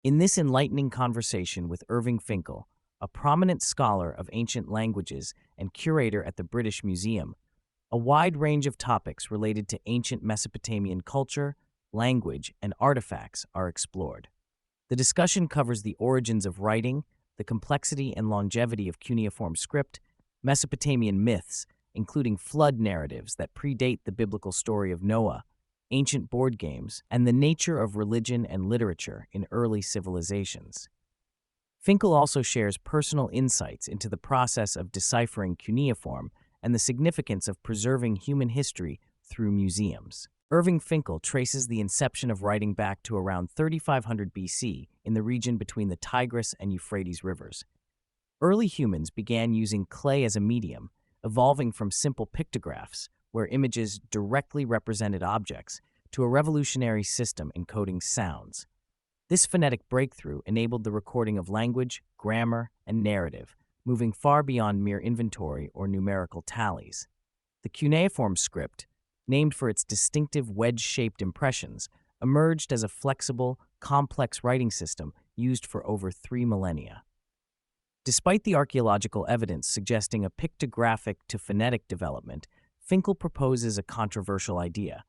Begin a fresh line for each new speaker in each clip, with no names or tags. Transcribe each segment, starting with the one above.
In this enlightening conversation with Irving Finkel, a prominent scholar of ancient languages and curator at the British Museum, a wide range of topics related to ancient Mesopotamian culture, language, and artifacts are explored. The discussion covers the origins of writing, the complexity and longevity of cuneiform script, Mesopotamian myths, including flood narratives that predate the biblical story of Noah, ancient board games, and the nature of religion and literature in early civilizations. Finkel also shares personal insights into the process of deciphering cuneiform and the significance of preserving human history through museums. Irving Finkel traces the inception of writing back to around 3500 BC in the region between the Tigris and Euphrates rivers. Early humans began using clay as a medium, evolving from simple pictographs, where images directly represented objects, to a revolutionary system encoding sounds. This phonetic breakthrough enabled the recording of language, grammar, and narrative, moving far beyond mere inventory or numerical tallies. The cuneiform script, named for its distinctive wedge-shaped impressions, emerged as a flexible, complex writing system used for over 3 millennia. Despite the archaeological evidence suggesting a pictographic to phonetic development, Finkel proposes a controversial idea.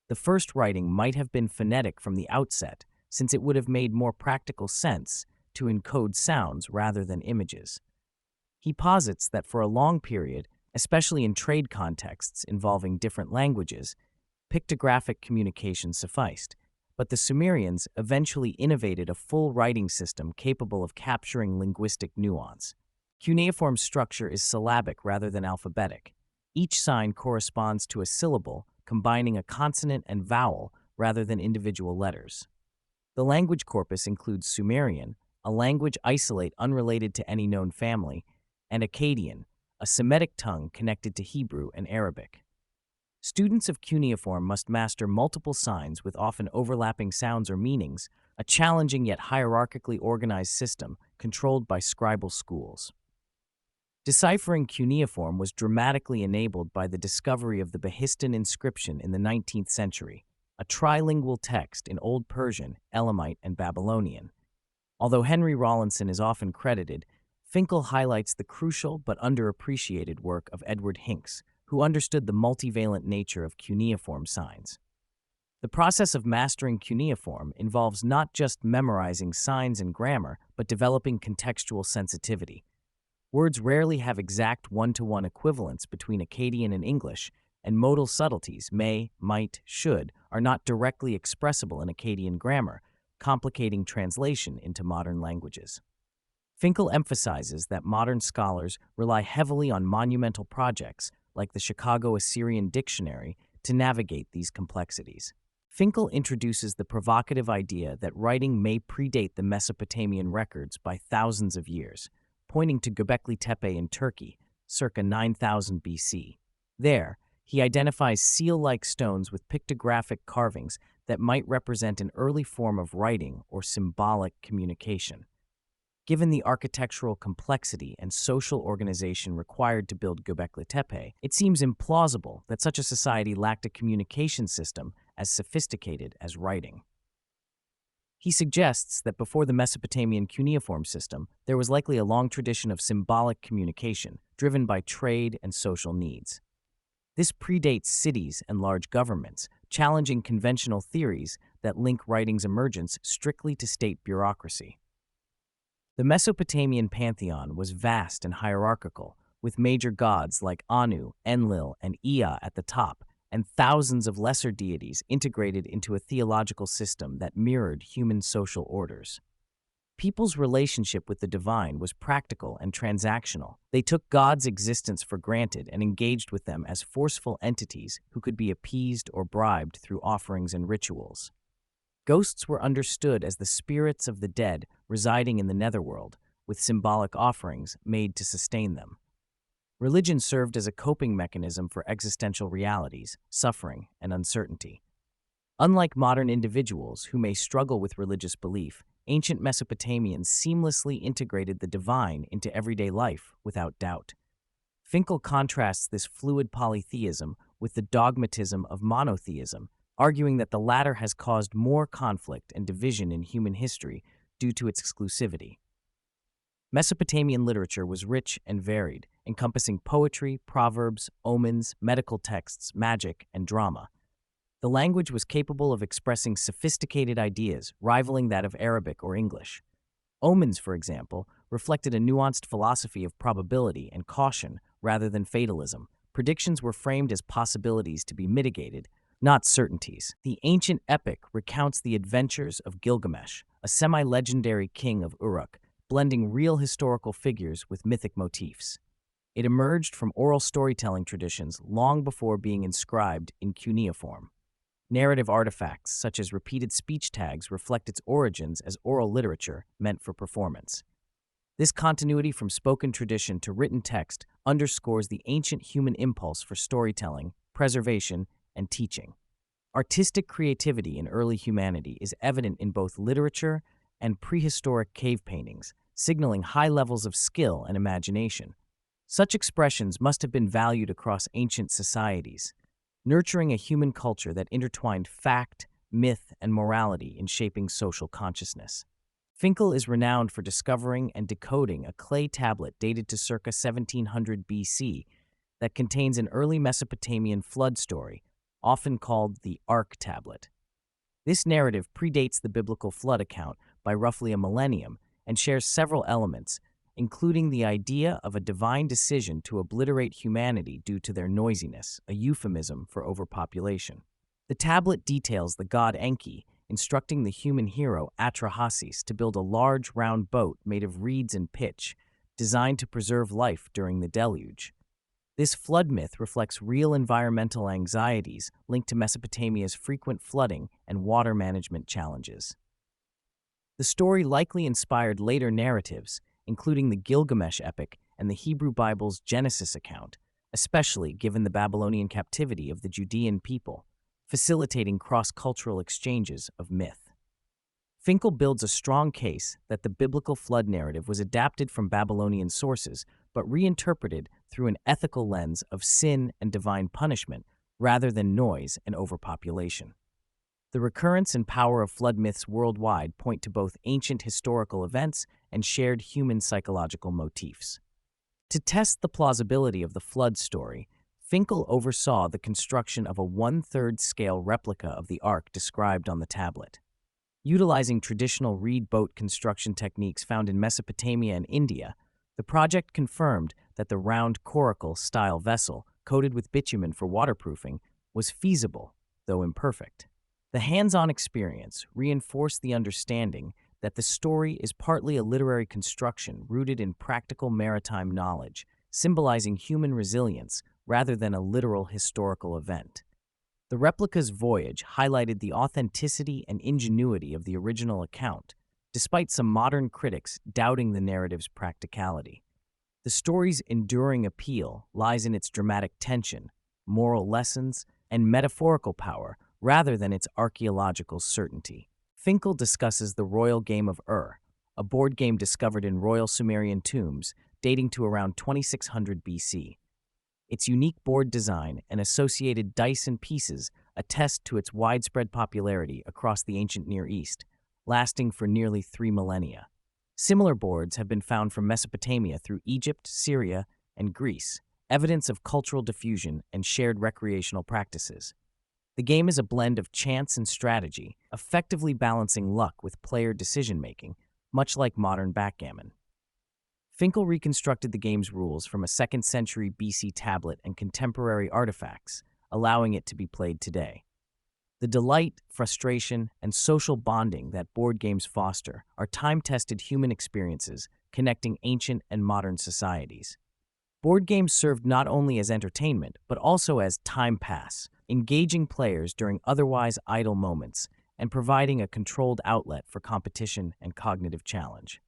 The first writing might have been phonetic from the outset, since it would have made more practical sense to encode sounds rather than images. He posits that for a long period, especially in trade contexts involving different languages, pictographic communication sufficed, but the Sumerians eventually innovated a full writing system capable of capturing linguistic nuance. Cuneiform structure is syllabic rather than alphabetic. Each sign corresponds to a syllable, combining a consonant and vowel rather than individual letters. The language corpus includes Sumerian, a language isolate unrelated to any known family, and Akkadian, a Semitic tongue connected to Hebrew and Arabic. Students of cuneiform must master multiple signs with often overlapping sounds or meanings, a challenging yet hierarchically organized system controlled by scribal schools. Deciphering cuneiform was dramatically enabled by the discovery of the Behistun inscription in the 19th century, a trilingual text in Old Persian, Elamite, and Babylonian. Although Henry Rawlinson is often credited, Finkel highlights the crucial but underappreciated work of Edward Hincks, who understood the multivalent nature of cuneiform signs. The process of mastering cuneiform involves not just memorizing signs and grammar, but developing contextual sensitivity. Words rarely have exact one-to-one equivalence between Akkadian and English, and modal subtleties, may, might, should, are not directly expressible in Akkadian grammar, complicating translation into modern languages. Finkel emphasizes that modern scholars rely heavily on monumental projects like the Chicago Assyrian Dictionary to navigate these complexities. Finkel introduces the provocative idea that writing may predate the Mesopotamian records by thousands of years, pointing to Göbekli Tepe in Turkey, circa 9000 BC. There, he identifies seal-like stones with pictographic carvings that might represent an early form of writing or symbolic communication. Given the architectural complexity and social organization required to build Göbekli Tepe, it seems implausible that such a society lacked a communication system as sophisticated as writing. He suggests that before the Mesopotamian cuneiform system, there was likely a long tradition of symbolic communication, driven by trade and social needs. This predates cities and large governments, challenging conventional theories that link writing's emergence strictly to state bureaucracy. The Mesopotamian pantheon was vast and hierarchical, with major gods like Anu, Enlil, and Ea at the top, and thousands of lesser deities integrated into a theological system that mirrored human social orders. People's relationship with the divine was practical and transactional. They took God's existence for granted and engaged with them as forceful entities who could be appeased or bribed through offerings and rituals. Ghosts were understood as the spirits of the dead residing in the netherworld, with symbolic offerings made to sustain them. Religion served as a coping mechanism for existential realities, suffering, and uncertainty. Unlike modern individuals who may struggle with religious belief, ancient Mesopotamians seamlessly integrated the divine into everyday life without doubt. Finkel contrasts this fluid polytheism with the dogmatism of monotheism, arguing that the latter has caused more conflict and division in human history due to its exclusivity. Mesopotamian literature was rich and varied, encompassing poetry, proverbs, omens, medical texts, magic, and drama. The language was capable of expressing sophisticated ideas, rivaling that of Arabic or English. Omens, for example, reflected a nuanced philosophy of probability and caution rather than fatalism. Predictions were framed as possibilities to be mitigated, not certainties. The ancient epic recounts the adventures of Gilgamesh, a semi-legendary king of Uruk, blending real historical figures with mythic motifs. It emerged from oral storytelling traditions long before being inscribed in cuneiform. Narrative artifacts, such as repeated speech tags, reflect its origins as oral literature meant for performance. This continuity from spoken tradition to written text underscores the ancient human impulse for storytelling, preservation, and teaching. Artistic creativity in early humanity is evident in both literature and prehistoric cave paintings, signaling high levels of skill and imagination. Such expressions must have been valued across ancient societies, nurturing a human culture that intertwined fact, myth, and morality in shaping social consciousness. Finkel is renowned for discovering and decoding a clay tablet dated to circa 1700 BC that contains an early Mesopotamian flood story, often called the Ark tablet. This narrative predates the biblical flood account by roughly a millennium and shares several elements, including the idea of a divine decision to obliterate humanity due to their noisiness, a euphemism for overpopulation. The tablet details the god Enki instructing the human hero Atrahasis to build a large round boat made of reeds and pitch, designed to preserve life during the deluge. This flood myth reflects real environmental anxieties linked to Mesopotamia's frequent flooding and water management challenges. The story likely inspired later narratives, including the Gilgamesh epic and the Hebrew Bible's Genesis account, especially given the Babylonian captivity of the Judean people, facilitating cross-cultural exchanges of myth. Finkel builds a strong case that the biblical flood narrative was adapted from Babylonian sources but reinterpreted through an ethical lens of sin and divine punishment rather than noise and overpopulation. The recurrence and power of flood myths worldwide point to both ancient historical events and shared human psychological motifs. To test the plausibility of the flood story, Finkel oversaw the construction of a 1/3 scale replica of the Ark described on the tablet. Utilizing traditional reed boat construction techniques found in Mesopotamia and India, the project confirmed that the round coracle-style vessel, coated with bitumen for waterproofing, was feasible, though imperfect. The hands-on experience reinforced the understanding that the story is partly a literary construction rooted in practical maritime knowledge, symbolizing human resilience rather than a literal historical event. The replica's voyage highlighted the authenticity and ingenuity of the original account, despite some modern critics doubting the narrative's practicality. The story's enduring appeal lies in its dramatic tension, moral lessons, and metaphorical power rather than its archaeological certainty. Finkel discusses the royal game of a board game discovered in royal Sumerian tombs dating to around 2600 BC. Its unique board design and associated dice and pieces attest to its widespread popularity across the ancient Near East, lasting for nearly 3 millennia. Similar boards have been found from Mesopotamia through Egypt, Syria, and Greece, evidence of cultural diffusion and shared recreational practices. The game is a blend of chance and strategy, effectively balancing luck with player decision-making, much like modern backgammon. Finkel reconstructed the game's rules from a 2nd century BC tablet and contemporary artifacts, allowing it to be played today. The delight, frustration, and social bonding that board games foster are time-tested human experiences connecting ancient and modern societies. Board games served not only as entertainment, but also as time pass, engaging players during otherwise idle moments and providing a controlled outlet for competition and cognitive challenge.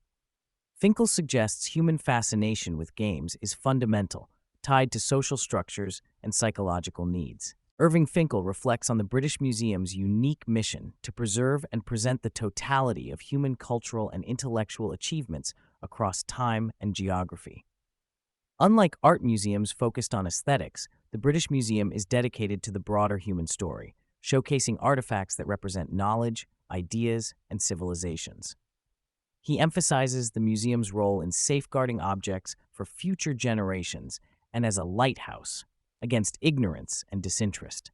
Finkel suggests human fascination with games is fundamental, tied to social structures and psychological needs. Irving Finkel reflects on the British Museum's unique mission to preserve and present the totality of human cultural and intellectual achievements across time and geography. Unlike art museums focused on aesthetics, the British Museum is dedicated to the broader human story, showcasing artifacts that represent knowledge, ideas, and civilizations. He emphasizes the museum's role in safeguarding objects for future generations and as a lighthouse against ignorance and disinterest.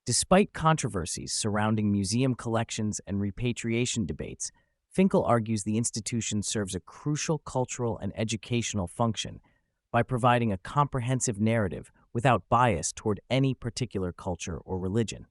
Despite controversies surrounding museum collections and repatriation debates, Finkel argues the institution serves a crucial cultural and educational function by providing a comprehensive narrative without bias toward any particular culture or religion.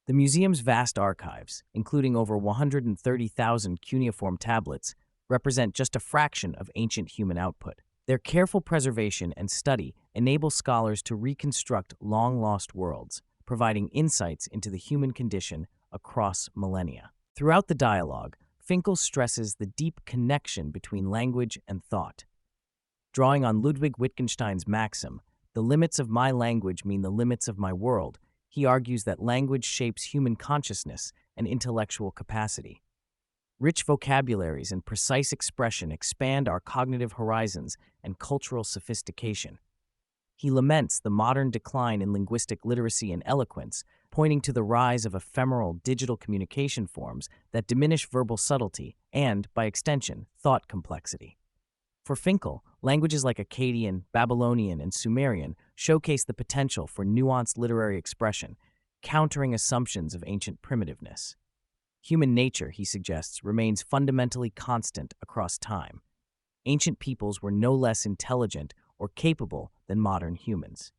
The museum's vast archives, including over 130,000 cuneiform tablets, represent just a fraction of ancient human output. Their careful preservation and study enable scholars to reconstruct long-lost worlds, providing insights into the human condition across millennia. Throughout the dialogue, Finkel stresses the deep connection between language and thought. Drawing on Ludwig Wittgenstein's maxim, "The limits of my language mean the limits of my world," he argues that language shapes human consciousness and intellectual capacity. Rich vocabularies and precise expression expand our cognitive horizons and cultural sophistication. He laments the modern decline in linguistic literacy and eloquence, pointing to the rise of ephemeral digital communication forms that diminish verbal subtlety and, by extension, thought complexity. For Finkel, languages like Akkadian, Babylonian, and Sumerian showcase the potential for nuanced literary expression, countering assumptions of ancient primitiveness. Human nature, he suggests, remains fundamentally constant across time. Ancient peoples were no less intelligent or capable than modern humans.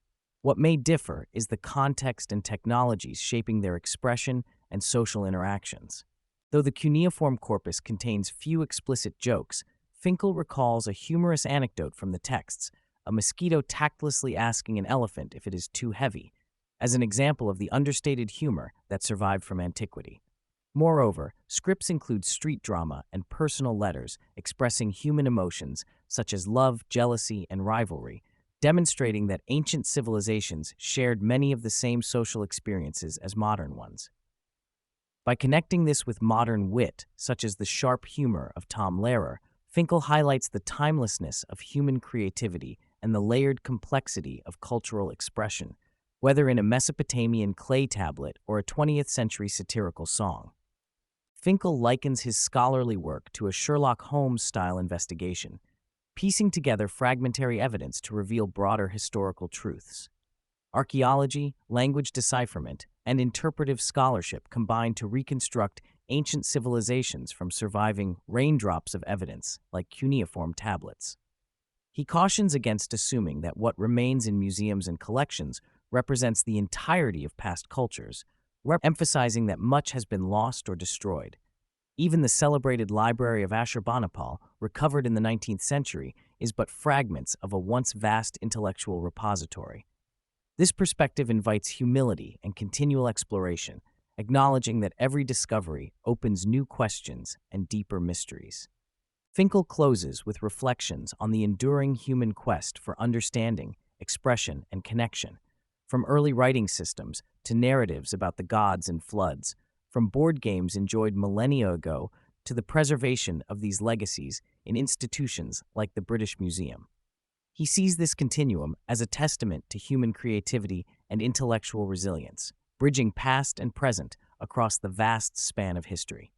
What may differ is the context and technologies shaping their expression and social interactions. Though the cuneiform corpus contains few explicit jokes, Finkel recalls a humorous anecdote from the texts, a mosquito tactlessly asking an elephant if it is too heavy, as an example of the understated humor that survived from antiquity. Moreover, scripts include street drama and personal letters expressing human emotions such as love, jealousy, and rivalry, demonstrating that ancient civilizations shared many of the same social experiences as modern ones. By connecting this with modern wit, such as the sharp humor of Tom Lehrer, Finkel highlights the timelessness of human creativity and the layered complexity of cultural expression, whether in a Mesopotamian clay tablet or a 20th century satirical song. Finkel likens his scholarly work to a Sherlock Holmes-style investigation, piecing together fragmentary evidence to reveal broader historical truths. Archaeology, language decipherment, and interpretive scholarship combine to reconstruct ancient civilizations from surviving raindrops of evidence like cuneiform tablets. He cautions against assuming that what remains in museums and collections represents the entirety of past cultures, emphasizing that much has been lost or destroyed. Even the celebrated Library of Ashurbanipal, recovered in the 19th century, is but fragments of a once vast intellectual repository. This perspective invites humility and continual exploration, acknowledging that every discovery opens new questions and deeper mysteries. Finkel closes with reflections on the enduring human quest for understanding, expression, and connection. From early writing systems to narratives about the gods and floods, from board games enjoyed millennia ago to the preservation of these legacies in institutions like the British Museum. He sees this continuum as a testament to human creativity and intellectual resilience, bridging past and present across the vast span of history.